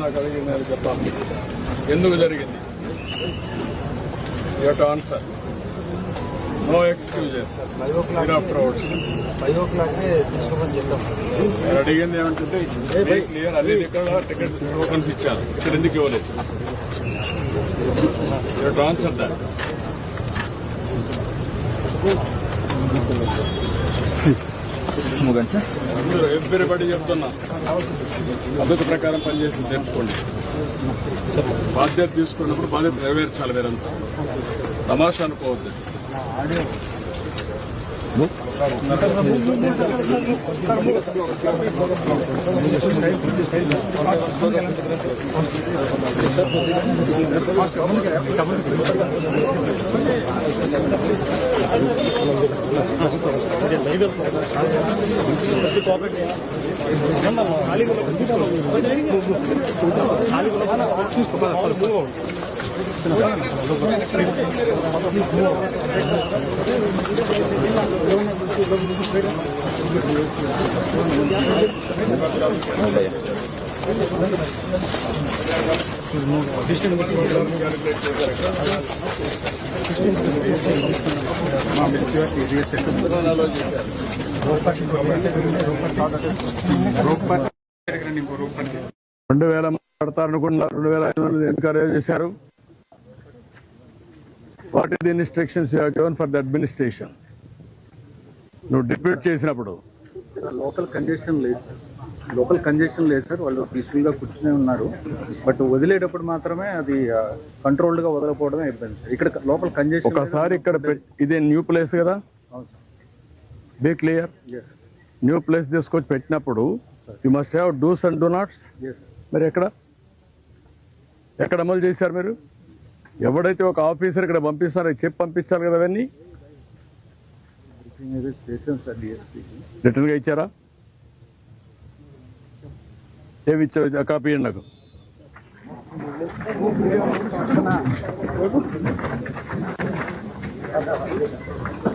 నాకు అడిగింది అది చెప్పాలి. ఎందుకు జరిగింది? You have to answer. No excuses. 5 o'clock తీసుకోమని చెప్పాం. నేను అడిగింది ఏమంటుంటే క్లియర్ అన్ని ఇక్కడ టికెట్ టోకన్స్ ఇచ్చాను, ఇక్కడ ఎందుకు ఇవ్వలేదు? You have to answer that. Everybody చెప్తున్నా, పద్ధతి ప్రకారం పనిచేసి తెచ్చుకోండి. బాధ్యత తీసుకున్నప్పుడు బాధ్యత నెరవేర్చాలి. వేరంతా తమాషా అనుకోవద్దు. రెండు వేల మాట్లాడతారనుకున్నా, 2,500 ఎన్కరేజ్ చేశారు. What is the instructions you have given for the administration? నువ్వు డిప్యూట్ చేసినప్పుడు లోకల్ కంజెషన్ లేదు సార్. వాళ్ళు పీస్ఫుల్ గా కూర్చునే ఉన్నారు. బట్ వదిలేటప్పుడు మాత్రమే అది కంట్రోల్డ్ గా వదలకపోవడమే ఇబ్బంది సార్. ఇక్కడ లోకల్ కంజెషన్ ఒకసారి ఇక్కడ ఇదే న్యూ ప్లేస్ కదా, బీ క్లియర్. న్యూ ప్లేస్ తీసుకొచ్చి పెట్టినప్పుడు you must have dos and do nots. మరి ఎక్కడ అమలు చేశారు మీరు? ఎవడైతే ఒక ఆఫీసర్ ఇక్కడ పంపిస్తారో చెప్పి పంపించాలి కదా. అవన్నీ రిటర్న్ గా ఇచ్చారా? ఏమి ఇచ్చారు? కాపీ ఇవ్వండి నాకు.